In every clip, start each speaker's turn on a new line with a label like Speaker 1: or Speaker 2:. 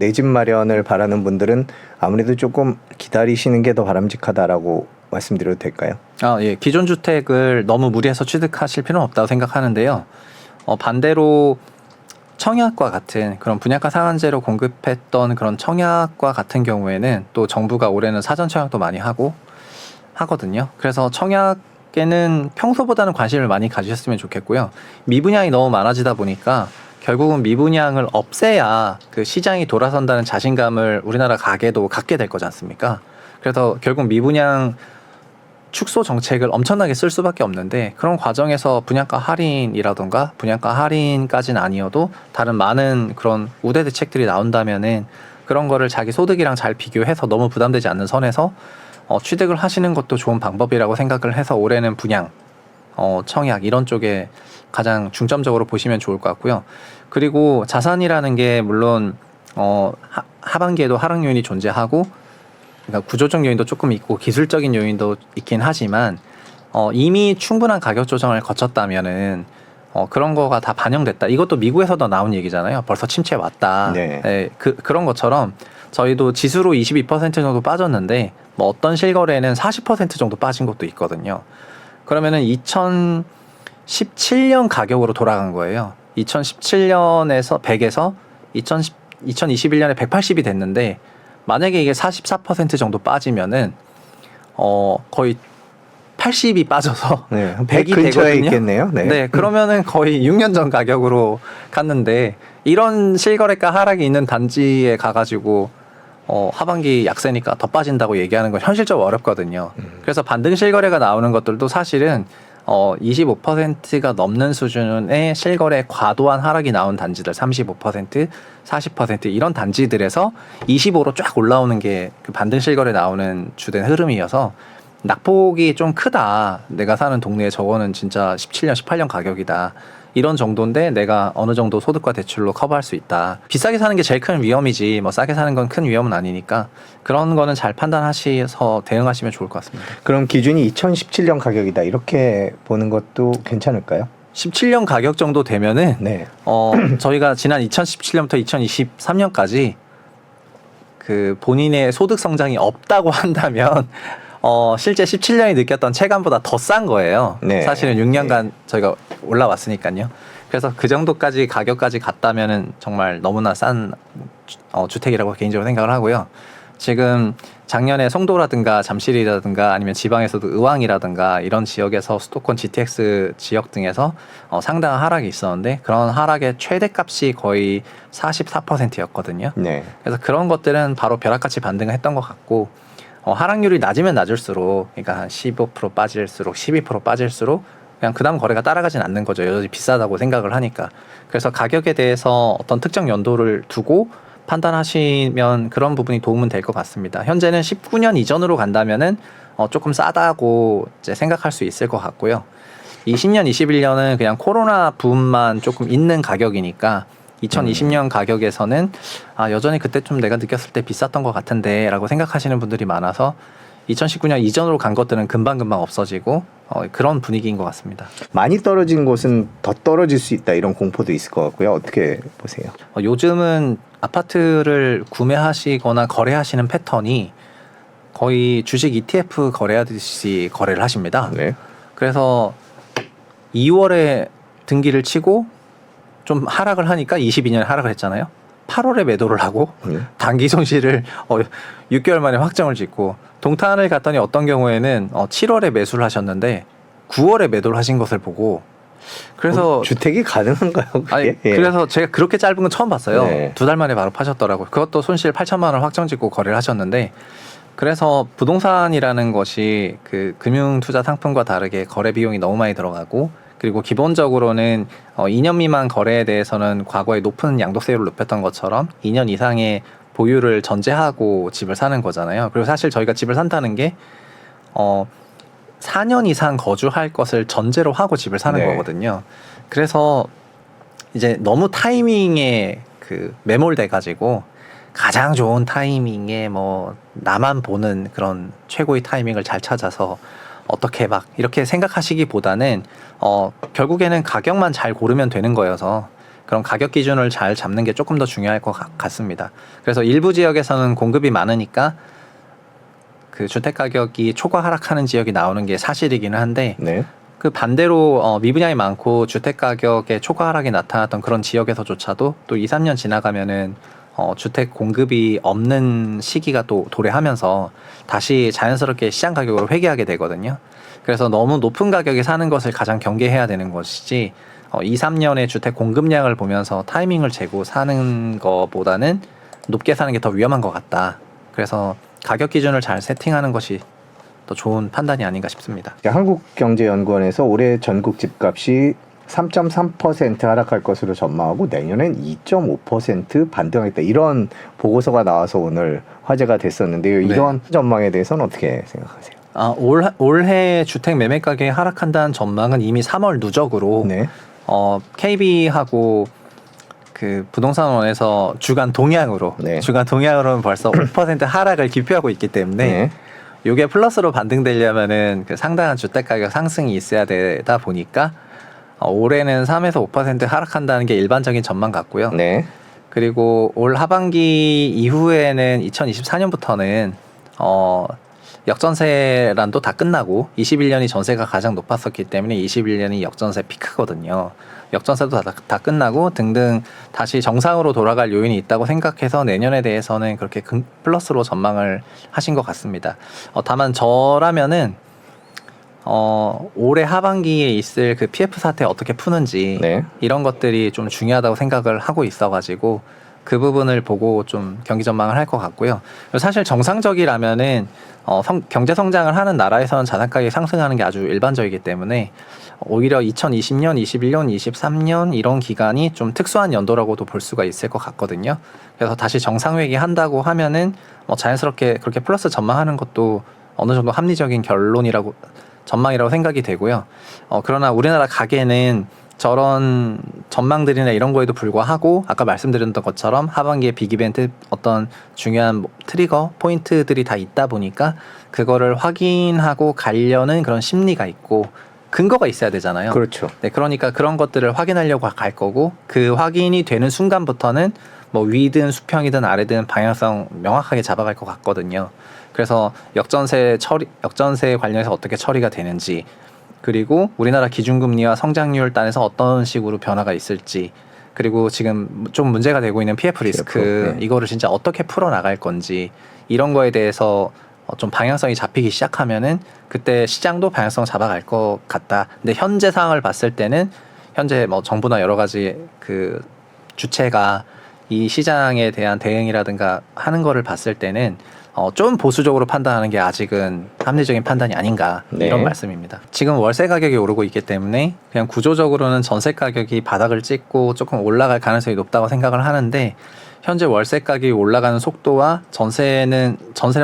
Speaker 1: 내 집 마련을 바라는 분들은 아무래도 조금 기다리시는 게 더 바람직하다라고 말씀드려도 될까요?
Speaker 2: 예. 기존 주택을 너무 무리해서 취득하실 필요는 없다고 생각하는데요. 반대로 청약과 같은 그런 분양가 상한제로 공급했던 그런 청약과 같은 경우에는 또 정부가 올해는 사전 청약도 많이 하거든요. 그래서 청약에는 평소보다는 관심을 많이 가지셨으면 좋겠고요. 미분양이 너무 많아지다 보니까 결국은 미분양을 없애야 그 시장이 돌아선다는 자신감을 우리나라 가게도 갖게 될 거지 않습니까? 그래서 결국 미분양 축소 정책을 엄청나게 쓸 수밖에 없는데, 그런 과정에서 분양가 할인이라던가 분양가 할인까지는 아니어도 다른 많은 그런 우대 대책들이 나온다면은 그런 거를 자기 소득이랑 잘 비교해서 너무 부담되지 않는 선에서 취득을 하시는 것도 좋은 방법이라고 생각을 해서 올해는 분양, 청약 이런 쪽에 가장 중점적으로 보시면 좋을 것 같고요. 그리고 자산이라는 게 물론 하반기에도 하락 요인이 존재하고, 그러니까 구조적 요인도 조금 있고 기술적인 요인도 있긴 하지만 이미 충분한 가격 조정을 거쳤다면은 그런 거가 다 반영됐다. 이것도 미국에서도 나온 얘기잖아요. 벌써 침체 왔다.
Speaker 1: 네.
Speaker 2: 네, 그런 것처럼 저희도 지수로 22% 정도 빠졌는데 뭐 어떤 실거래는 40% 정도 빠진 것도 있거든요. 그러면은 2017년 가격으로 돌아간 거예요. 2017년에서 100에서 2021년에 180이 됐는데, 만약에 이게 44% 정도 빠지면은 거의 80이 빠져서
Speaker 1: 네,
Speaker 2: 100이
Speaker 1: 근처에
Speaker 2: 되거든요.
Speaker 1: 있겠네요. 네.
Speaker 2: 네, 그러면은 거의 6년 전 가격으로 갔는데, 이런 실거래가 하락이 있는 단지에 가가지고 하반기 약세니까 더 빠진다고 얘기하는 건 현실적으로 어렵거든요. 그래서 반등 실거래가 나오는 것들도 사실은 25%가 넘는 수준의 실거래 과도한 하락이 나온 단지들 35%, 40% 이런 단지들에서 25로 쫙 올라오는 게 그 반등 실거래 나오는 주된 흐름이어서 낙폭이 좀 크다. 내가 사는 동네에 저거는 진짜 17년, 18년 가격이다. 이런 정도인데 내가 어느 정도 소득과 대출로 커버할 수 있다. 비싸게 사는 게 제일 큰 위험이지 뭐 싸게 사는 건 큰 위험은 아니니까 그런 거는 잘 판단하셔서 대응하시면 좋을 것 같습니다.
Speaker 1: 그럼 기준이 2017년 가격이다 이렇게 보는 것도 괜찮을까요?
Speaker 2: 17년 가격 정도 되면은
Speaker 1: 네.
Speaker 2: 저희가 지난 2017년부터 2023년까지 그 본인의 소득 성장이 없다고 한다면 실제 17년이 느꼈던 체감보다 더 싼 거예요.
Speaker 1: 네.
Speaker 2: 사실은 6년간 저희가 올라왔으니까요. 그래서 그 정도까지 가격까지 갔다면은 정말 너무나 싼 주택이라고 개인적으로 생각을 하고요. 지금 작년에 송도라든가 잠실이라든가 아니면 지방에서도 의왕이라든가 이런 지역에서 수도권 GTX 지역 등에서 상당한 하락이 있었는데, 그런 하락의 최대값이 거의 44%였거든요.
Speaker 1: 네.
Speaker 2: 그래서 그런 것들은 바로 벼락같이 반등을 했던 것 같고, 하락률이 낮으면 낮을수록, 그러니까 한 15% 빠질수록 12% 빠질수록 그냥 그 다음 거래가 따라가진 않는 거죠. 여전히 비싸다고 생각을 하니까. 그래서 가격에 대해서 어떤 특정 연도를 두고 판단하시면 그런 부분이 도움은 될 것 같습니다. 현재는 19년 이전으로 간다면은 조금 싸다고 이제 생각할 수 있을 것 같고요. 20년, 21년은 그냥 코로나 붐만 조금 있는 가격이니까 2020년 가격에서는 여전히 그때 좀 내가 느꼈을 때 비쌌던 것 같은데 라고 생각하시는 분들이 많아서 2019년 이전으로 간 것들은 금방금방 없어지고 그런 분위기인 것 같습니다.
Speaker 1: 많이 떨어진 곳은 더 떨어질 수 있다 이런 공포도 있을 것 같고요. 어떻게 보세요?
Speaker 2: 요즘은 아파트를 구매하시거나 거래하시는 패턴이 거의 주식 ETF 거래하듯이 거래를 하십니다.
Speaker 1: 네.
Speaker 2: 그래서 2월에 등기를 치고 좀 하락을 하니까 22년에 하락을 했잖아요. 8월에 매도를 하고 단기 손실을 6개월 만에 확정을 짓고, 동탄을 갔더니 어떤 경우에는 7월에 매수를 하셨는데 9월에 매도를 하신 것을 보고, 그래서
Speaker 1: 주택이 가능한가요? 그게?
Speaker 2: 아니,
Speaker 1: 예.
Speaker 2: 그래서 제가 그렇게 짧은 건 처음 봤어요.
Speaker 1: 네.
Speaker 2: 2달 만에 바로 파셨더라고요. 그것도 손실 8천만 원 확정 짓고 거래를 하셨는데, 그래서 부동산이라는 것이 그 금융투자 상품과 다르게 거래 비용이 너무 많이 들어가고, 그리고 기본적으로는 2년 미만 거래에 대해서는 과거에 높은 양도세율을 높였던 것처럼 2년 이상의 보유를 전제하고 집을 사는 거잖아요. 그리고 사실 저희가 집을 산다는 게 4년 이상 거주할 것을 전제로 하고 집을 사는
Speaker 1: 네.
Speaker 2: 거거든요. 그래서 이제 너무 타이밍에 그 매몰돼 가지고 가장 좋은 타이밍에 뭐 나만 보는 그런 최고의 타이밍을 잘 찾아서 어떻게 막 이렇게 생각하시기보다는 결국에는 가격만 잘 고르면 되는 거여서 그런 가격 기준을 잘 잡는 게 조금 더 중요할 것 같습니다. 그래서 일부 지역에서는 공급이 많으니까 그 주택 가격이 초과 하락하는 지역이 나오는 게 사실이기는 한데
Speaker 1: 네.
Speaker 2: 그 반대로 미분양이 많고 주택 가격의 초과 하락이 나타났던 그런 지역에서조차도 또 2, 3년 지나가면은 주택 공급이 없는 시기가 또 도래하면서 다시 자연스럽게 시장 가격으로 회귀하게 되거든요. 그래서 너무 높은 가격에 사는 것을 가장 경계해야 되는 것이지 2, 3년의 주택 공급량을 보면서 타이밍을 재고 사는 것보다는 높게 사는 게 더 위험한 것 같다. 그래서 가격 기준을 잘 세팅하는 것이 더 좋은 판단이 아닌가 싶습니다.
Speaker 1: 한국경제연구원에서 올해 전국 집값이 3.3% 하락할 것으로 전망하고 내년엔 2.5% 반등하겠다. 이런 보고서가 나와서 오늘 화제가 됐었는데요. 이런 전망에 대해서는 어떻게 생각하세요?
Speaker 2: 올해 주택 매매 가격이 하락한다는 전망은 이미 3월 누적으로
Speaker 1: 네.
Speaker 2: KB하고 그 부동산원에서 주간 동향으로는 벌써 5% 하락을 기표하고 있기 때문에 이게 플러스로 반등되려면은 그 상당한 주택 가격 상승이 있어야 되다 보니까 올해는 3에서 5% 하락한다는 게 일반적인 전망 같고요.
Speaker 1: 네.
Speaker 2: 그리고 올 하반기 이후에는 2024년부터는 역전세란도 다 끝나고 21년이 전세가 가장 높았었기 때문에 21년이 역전세 피크거든요. 역전세도 다 끝나고 등등 다시 정상으로 돌아갈 요인이 있다고 생각해서 내년에 대해서는 그렇게 플러스로 전망을 하신 것 같습니다. 다만 저라면은 올해 하반기에 있을 그 PF 사태 어떻게 푸는지 이런 것들이 좀 중요하다고 생각을 하고 있어가지고 그 부분을 보고 좀 경기 전망을 할 것 같고요. 사실 정상적이라면은 경제 성장을 하는 나라에서는 자산 가격이 상승하는 게 아주 일반적이기 때문에 오히려 2020년, 21년, 23년 이런 기간이 좀 특수한 연도라고도 볼 수가 있을 것 같거든요. 그래서 다시 정상회귀 한다고 하면은 자연스럽게 그렇게 플러스 전망하는 것도 어느 정도 합리적인 전망이라고 생각이 되고요. 그러나 우리나라 가계는 저런 전망들이나 이런 거에도 불구하고 아까 말씀드렸던 것처럼 하반기에 빅이벤트 어떤 중요한 트리거 포인트들이 다 있다 보니까 그거를 확인하고 가려는 그런 심리가 있고 근거가 있어야 되잖아요.
Speaker 1: 그렇죠.
Speaker 2: 네, 그러니까 그런 것들을 확인하려고 갈 거고 그 확인이 되는 순간부터는 뭐 위든 수평이든 아래든 방향성 명확하게 잡아갈 것 같거든요. 그래서 역전세 관련해서 어떻게 처리가 되는지 그리고 우리나라 기준금리와 성장률 단에서 어떤 식으로 변화가 있을지 그리고 지금 좀 문제가 되고 있는 PF 리스크 이거를 진짜 어떻게 풀어나갈 건지 이런 거에 대해서 좀 방향성이 잡히기 시작하면은 그때 시장도 방향성 잡아갈 것 같다. 근데 현재 상황을 봤을 때는 현재 뭐 정부나 여러 가지 그 주체가 이 시장에 대한 대응이라든가 하는 거를 봤을 때는 좀 보수적으로 판단하는 게 아직은 합리적인 판단이 아닌가 이런 말씀입니다. 지금 월세 가격이 오르고 있기 때문에 그냥 구조적으로는 전세 가격이 바닥을 찍고 조금 올라갈 가능성이 높다고 생각을 하는데 현재 월세 가격이 올라가는 속도와 전세는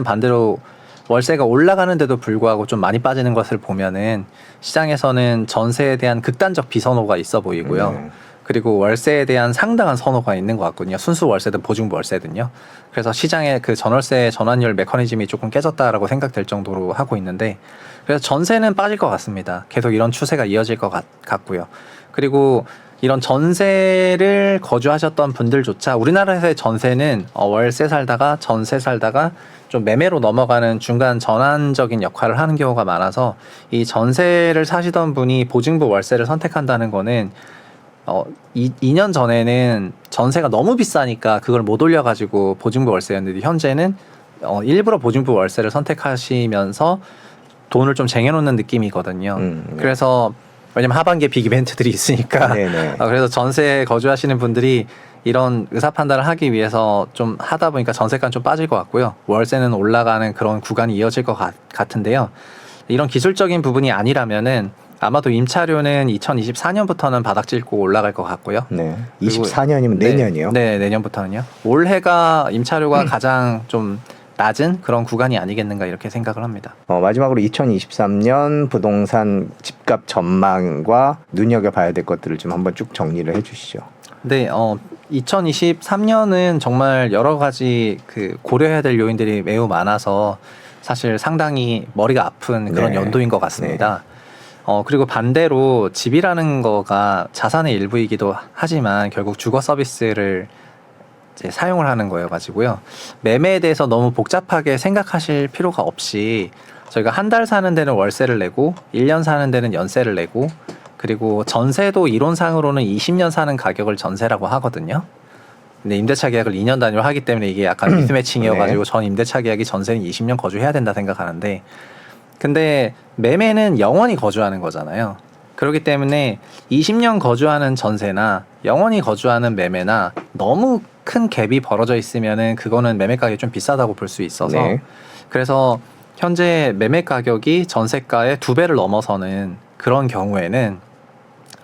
Speaker 2: 반대로 월세가 올라가는데도 불구하고 좀 많이 빠지는 것을 보면은 시장에서는 전세에 대한 극단적 비선호가 있어 보이고요. 그리고 월세에 대한 상당한 선호가 있는 것 같거든요. 순수 월세든 보증부 월세든요. 그래서 시장의 그 전월세 전환율 메커니즘이 조금 깨졌다라고 생각될 정도로 하고 있는데 그래서 전세는 빠질 것 같습니다. 계속 이런 추세가 이어질 것 같고요. 그리고 이런 전세를 거주하셨던 분들조차 우리나라에서의 전세는 월세 살다가 전세 살다가 좀 매매로 넘어가는 중간 전환적인 역할을 하는 경우가 많아서 이 전세를 사시던 분이 보증부 월세를 선택한다는 거는 2년 전에는 전세가 너무 비싸니까 그걸 못 올려가지고 보증부 월세였는데 현재는 일부러 보증부 월세를 선택하시면서 돈을 좀 쟁여놓는 느낌이거든요. 그래서 왜냐면 하반기에 빅 이벤트들이 있으니까 그래서 전세에 거주하시는 분들이 이런 의사 판단을 하기 위해서 좀 하다 보니까 전세가는 좀 빠질 것 같고요. 월세는 올라가는 그런 구간이 이어질 것 같은데요. 이런 기술적인 부분이 아니라면은 아마도 임차료는 2024년부터는 바닥 짚고 올라갈 것 같고요.
Speaker 1: 24년이면 내년이요?
Speaker 2: 네, 내년부터는요. 올해가 임차료가 가장 좀 낮은 그런 구간이 아니겠는가 이렇게 생각을 합니다.
Speaker 1: 마지막으로 2023년 부동산 집값 전망과 눈여겨봐야 될 것들을 좀 한번 쭉 정리를 해주시죠.
Speaker 2: 네, 2023년은 정말 여러 가지 그 고려해야 될 요인들이 매우 많아서 사실 상당히 머리가 아픈 그런 연도인 것 같습니다. 그리고 반대로 집이라는 거가 자산의 일부이기도 하지만 결국 주거 서비스를 이제 사용을 하는 거여 가지고요. 매매에 대해서 너무 복잡하게 생각하실 필요가 없이 저희가 한 달 사는 데는 월세를 내고 1년 사는 데는 연세를 내고 그리고 전세도 이론상으로는 20년 사는 가격을 전세라고 하거든요. 근데 임대차 계약을 2년 단위로 하기 때문에 이게 약간 미스매칭이어가지고
Speaker 1: 네.
Speaker 2: 전 임대차 계약이 전세는 20년 거주해야 된다 생각하는데 근데 매매는 영원히 거주하는 거잖아요. 그렇기 때문에 20년 거주하는 전세나 영원히 거주하는 매매나 너무 큰 갭이 벌어져 있으면은 그거는 매매 가격이 좀 비싸다고 볼 수 있어서
Speaker 1: 네.
Speaker 2: 그래서 현재 매매 가격이 전세가의 2배를 넘어서는 그런 경우에는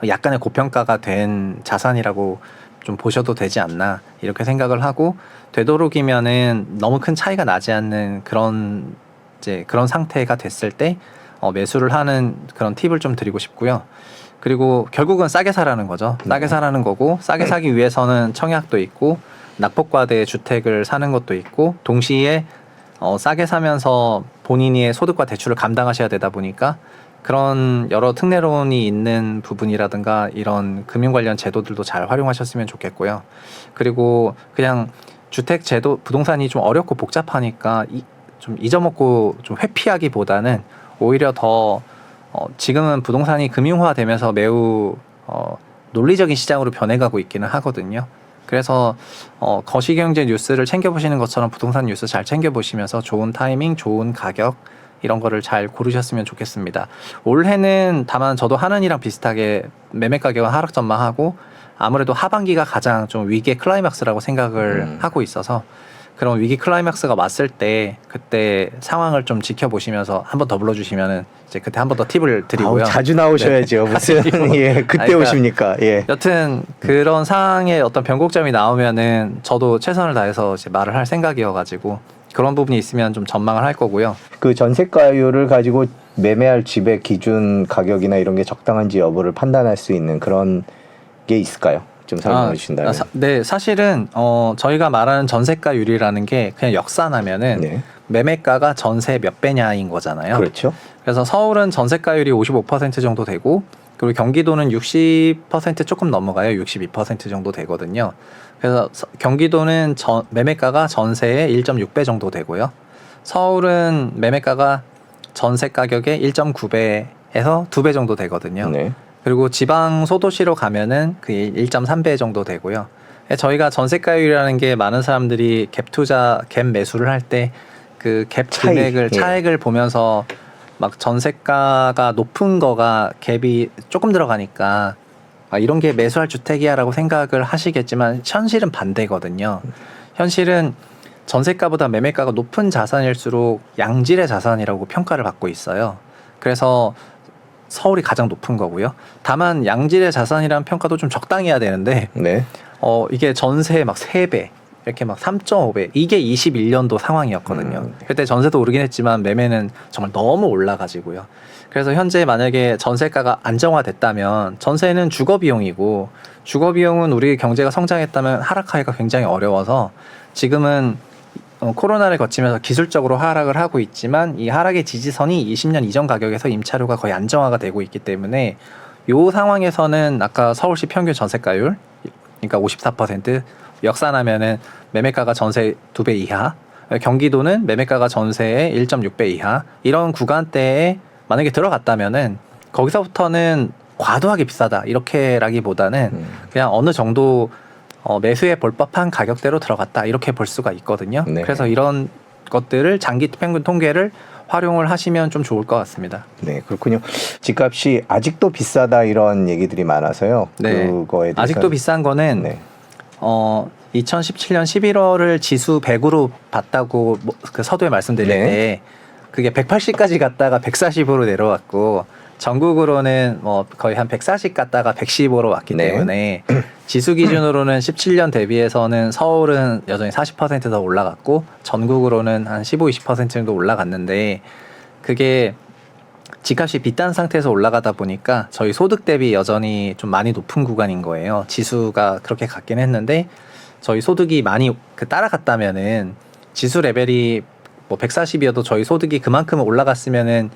Speaker 2: 약간의 고평가가 된 자산이라고 좀 보셔도 되지 않나 이렇게 생각을 하고 되도록이면은 너무 큰 차이가 나지 않는 그런 이제 그런 상태가 됐을 때 매수를 하는 그런 팁을 좀 드리고 싶고요. 그리고 결국은 싸게 사라는 거죠. 싸게 사라는 거고 싸게 사기 위해서는 청약도 있고 낙폭과대 주택을 사는 것도 있고 동시에 싸게 사면서 본인의 소득과 대출을 감당하셔야 되다 보니까 그런 여러 특례론이 있는 부분이라든가 이런 금융 관련 제도들도 잘 활용하셨으면 좋겠고요. 그리고 그냥 주택 제도 부동산이 좀 어렵고 복잡하니까 좀 잊어먹고 좀 회피하기보다는 오히려 더 지금은 부동산이 금융화되면서 매우 논리적인 시장으로 변해가고 있기는 하거든요. 그래서 거시경제 뉴스를 챙겨보시는 것처럼 부동산 뉴스 잘 챙겨보시면서 좋은 타이밍, 좋은 가격 이런 거를 잘 고르셨으면 좋겠습니다. 올해는 다만 저도 하는이랑 비슷하게 매매 가격은 하락 전망하고 아무래도 하반기가 가장 좀 위기의 클라이막스라고 생각을 하고 있어서 그런 위기 클라이막스가 왔을 때 그때 상황을 좀 지켜보시면서 한 번 더 불러주시면은 이제 그때 한 번 더 팁을 드리고요.
Speaker 1: 자주 나오셔야죠.
Speaker 2: 네.
Speaker 1: 무슨 예, 그때
Speaker 2: 그러니까
Speaker 1: 오십니까? 예.
Speaker 2: 여튼 그런 상황에 어떤 변곡점이 나오면은 저도 최선을 다해서 이제 말을 할 생각이어가지고 그런 부분이 있으면 좀 전망을 할 거고요.
Speaker 1: 그 전세가율을 가지고 매매할 집의 기준 가격이나 이런 게 적당한지 여부를 판단할 수 있는 그런 게 있을까요? 좀 설명해 주신다면.
Speaker 2: 네, 사실은 저희가 말하는 전세가율이라는 게 그냥 역산하면은
Speaker 1: 네.
Speaker 2: 매매가가 전세 몇 배냐인 거잖아요.
Speaker 1: 그렇죠.
Speaker 2: 그래서 서울은 전세가율이 55% 정도 되고 그리고 경기도는 60% 조금 넘어가요. 62% 정도 되거든요. 그래서 경기도는 매매가가 전세의 1.6배 정도 되고요. 서울은 매매가가 전세 가격의 1.9배에서 2배 정도 되거든요.
Speaker 1: 네.
Speaker 2: 그리고 지방 소도시로 가면은 그 1.3배 정도 되고요. 저희가 전세가율이라는 게 많은 사람들이 갭 투자, 갭 매수를 할 때 그 갭 금액을 차액을 보면서 막 전세가가 높은 거가 갭이 조금 들어가니까 이런 게 매수할 주택이야라고 생각을 하시겠지만 현실은 반대거든요. 현실은 전세가보다 매매가가 높은 자산일수록 양질의 자산이라고 평가를 받고 있어요. 그래서 서울이 가장 높은 거고요. 다만 양질의 자산이라는 평가도 좀 적당해야 되는데
Speaker 1: 네.
Speaker 2: 이게 전세 막 3배 이렇게 막 3.5배 이게 21년도 상황이었거든요. 그때 전세도 오르긴 했지만 매매는 정말 너무 올라가지고요. 그래서 현재 만약에 전세가가 안정화됐다면 전세는 주거비용이고 주거비용은 우리 경제가 성장했다면 하락하기가 굉장히 어려워서 지금은 코로나를 거치면서 기술적으로 하락을 하고 있지만 이 하락의 지지선이 20년 이전 가격에서 임차료가 거의 안정화가 되고 있기 때문에 이 상황에서는 아까 서울시 평균 전세가율 그러니까 54% 역산하면은 매매가가 전세 2배 이하 경기도는 매매가가 전세의 1.6배 이하 이런 구간대에 만약에 들어갔다면은 거기서부터는 과도하게 비싸다 이렇게라기보다는 그냥 어느 정도 매수해 볼 법한 가격대로 들어갔다 이렇게 볼 수가 있거든요.
Speaker 1: 네.
Speaker 2: 그래서 이런 것들을 장기 평균 통계를 활용을 하시면 좀 좋을 것 같습니다.
Speaker 1: 네, 그렇군요. 집값이 아직도 비싸다 이런 얘기들이 많아서요.
Speaker 2: 네.
Speaker 1: 그거에 대해서
Speaker 2: 아직도 비싼 거는
Speaker 1: 네.
Speaker 2: 2017년 11월을 지수 100으로 봤다고 그 서두에 말씀드릴
Speaker 1: 네.
Speaker 2: 때 그게 180까지 갔다가 140으로 내려왔고 전국으로는 뭐 거의 한 140 갔다가 115로 왔기
Speaker 1: 네.
Speaker 2: 때문에 지수 기준으로는 17년 대비해서는 서울은 여전히 40% 더 올라갔고 전국으로는 한 15, 20% 정도 올라갔는데 그게 집값이 비싼 상태에서 올라가다 보니까 저희 소득 대비 여전히 좀 많이 높은 구간인 거예요. 지수가 그렇게 갔긴 했는데 저희 소득이 많이 따라갔다면은 지수 레벨이 뭐 140이어도 저희 소득이 그만큼 올라갔으면은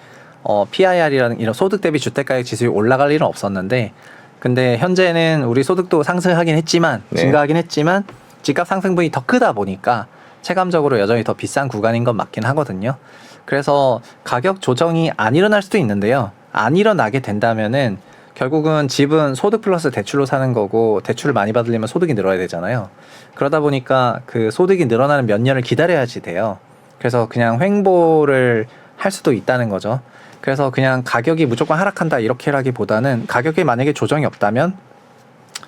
Speaker 2: PIR이라는 이런 소득 대비 주택가격 지수율이 올라갈 일은 없었는데, 근데 현재는 우리 소득도 상승하긴 했지만
Speaker 1: 네.
Speaker 2: 증가하긴 했지만 집값 상승분이 더 크다 보니까 체감적으로 여전히 더 비싼 구간인 건 맞긴 하거든요. 그래서 가격 조정이 안 일어날 수도 있는데요. 안 일어나게 된다면은 결국은 집은 소득 플러스 대출로 사는 거고, 대출을 많이 받으려면 소득이 늘어야 되잖아요. 그러다 보니까 그 소득이 늘어나는 몇 년을 기다려야지 돼요. 그래서 그냥 횡보를 할 수도 있다는 거죠. 그래서 그냥 가격이 무조건 하락한다 이렇게라기보다는, 가격에 만약에 조정이 없다면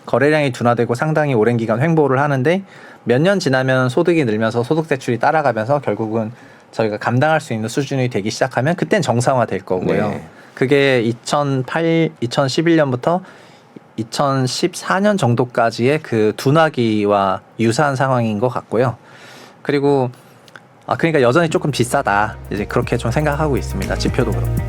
Speaker 2: 거래량이 둔화되고 상당히 오랜 기간 횡보를 하는데, 몇 년 지나면 소득이 늘면서 소득 대출이 따라가면서 결국은 저희가 감당할 수 있는 수준이 되기 시작하면 그땐 정상화 될 거고요.
Speaker 1: 네.
Speaker 2: 그게 2011년부터 2014년 정도까지의 그 둔화기와 유사한 상황인 것 같고요. 그리고 그러니까 여전히 조금 비싸다, 이제 그렇게 좀 생각하고 있습니다. 지표도 그렇고.